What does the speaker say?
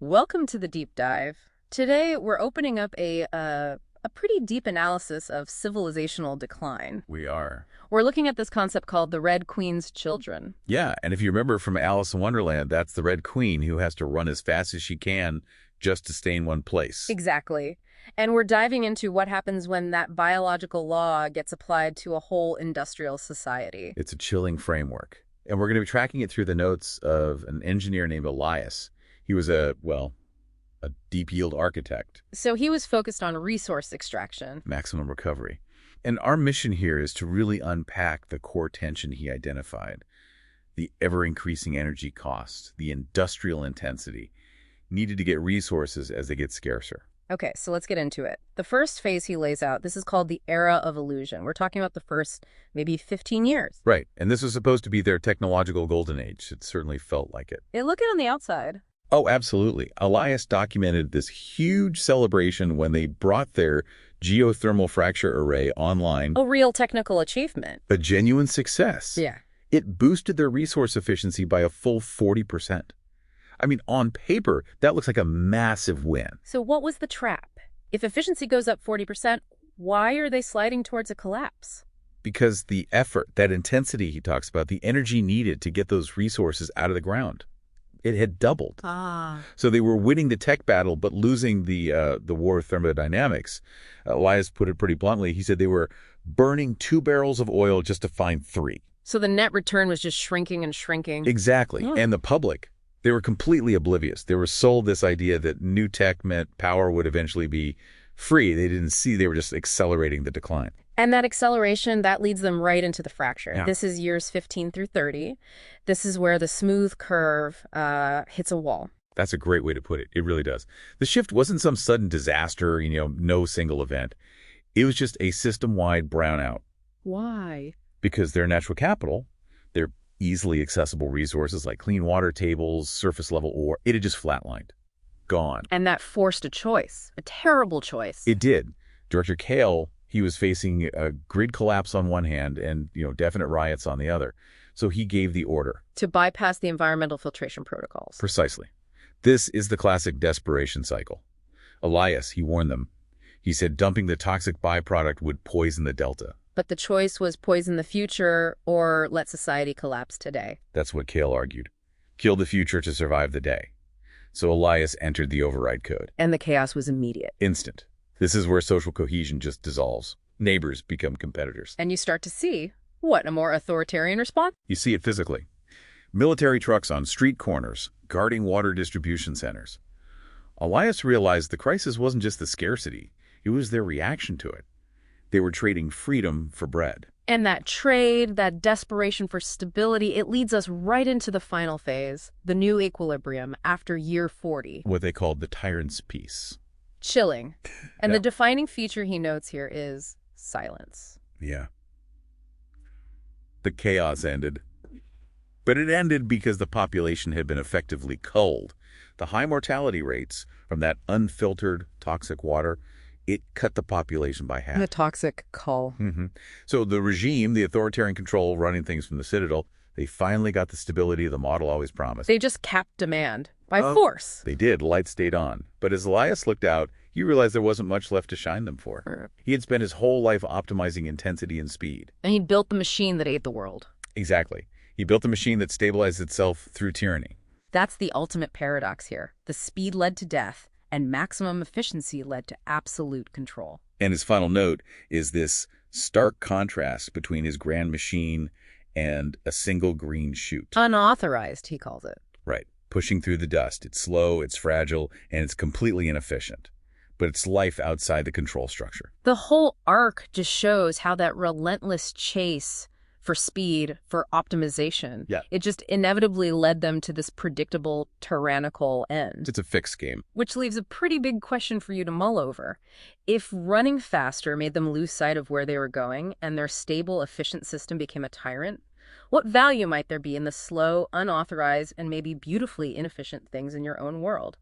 Welcome to the deep dive. Today, we're opening up a pretty deep analysis of civilizational decline. We are. We're looking at this concept called the Red Queen's children. Yeah, and if you remember from Alice in Wonderland, that's the Red Queen who has to run as fast as she can just to stay in one place. Exactly. And we're diving into what happens when that biological law gets applied to a whole industrial society. It's a chilling framework. And we're going to be tracking it through the notes of an engineer named Elias. He was a deep yield architect. So he was focused on resource extraction. Maximum recovery. And our mission here is to really unpack the core tension he identified. The ever-increasing energy cost, the industrial intensity, needed to get resources as they get scarcer. Okay, so let's get into it. The first phase he lays out, this is called the era of illusion. We're talking about the first maybe 15 years. Right, and this was supposed to be their technological golden age. It certainly felt like it. Looking on the outside. Oh, absolutely. Elias documented this huge celebration when they brought their geothermal fracture array online. A real technical achievement. A genuine success. Yeah. It boosted their resource efficiency by a full 40%. I mean, on paper, that looks like a massive win. So what was the trap? If efficiency goes up 40%, why are they sliding towards a collapse? Because the effort, that intensity he talks about, the energy needed to get those resources out of the ground, it had doubled. So they were winning the tech battle, but losing the war of thermodynamics. Elias put it pretty bluntly. He said they were burning 2 barrels of oil just to find 3. So the net return was just shrinking and shrinking. Exactly. Oh. And the public, they were completely oblivious. They were sold this idea that new tech meant power would eventually be free. They didn't see they were just accelerating the decline. And that acceleration, that leads them right into the fracture. Yeah. This is years 15 through 30. This is where the smooth curve hits a wall. That's a great way to put it. It really does. The shift wasn't some sudden disaster, no single event. It was just a system-wide brownout. Why? Because their natural capital, their easily accessible resources like clean water tables, surface level ore, it had just flatlined. Gone. And that forced a choice, a terrible choice. It did. Director Kale, he was facing a grid collapse on one hand and, definite riots on the other. So he gave the order. To bypass the environmental filtration protocols. Precisely. This is the classic desperation cycle. Elias, he warned them. He said dumping the toxic byproduct would poison the delta. But the choice was poison the future or let society collapse today. That's what Kale argued. Kill the future to survive the day. So Elias entered the override code. And the chaos was immediate. Instant. This is where social cohesion just dissolves. Neighbors become competitors. And you start to see, what, a more authoritarian response? You see it physically. Military trucks on street corners, guarding water distribution centers. Elias realized the crisis wasn't just the scarcity. It was their reaction to it. They were trading freedom for bread. And that trade, that desperation for stability, it leads us right into the final phase, the new equilibrium after year 40. What they called the tyrant's peace. Chilling. And Yeah. the defining feature he notes here is silence. Yeah. The chaos ended. But it ended because the population had been effectively culled. The high mortality rates from that unfiltered toxic water, it cut the population by half. The toxic cull. So the regime, the authoritarian control running things from the Citadel, they finally got the stability the model always promised. They just capped demand by Oh. force. They did. Lights stayed on. But as Elias looked out, he realized there wasn't much left to shine them for. He had spent his whole life optimizing intensity and speed. And he built the machine that ate the world. Exactly. He built a machine that stabilized itself through tyranny. That's the ultimate paradox here. The speed led to death, and maximum efficiency led to absolute control. And his final note is this stark contrast between his grand machine and a single green shoot. Unauthorized, he calls it. Right. Pushing through the dust. It's slow, it's fragile, and it's completely inefficient. But it's life outside the control structure. The whole arc just shows how that relentless chase for speed, for optimization, Yeah. it just inevitably led them to this predictable, tyrannical end. It's a fixed game. Which leaves a pretty big question for you to mull over. If running faster made them lose sight of where they were going and their stable, efficient system became a tyrant, what value might there be in the slow, unauthorized, and maybe beautifully inefficient things in your own world?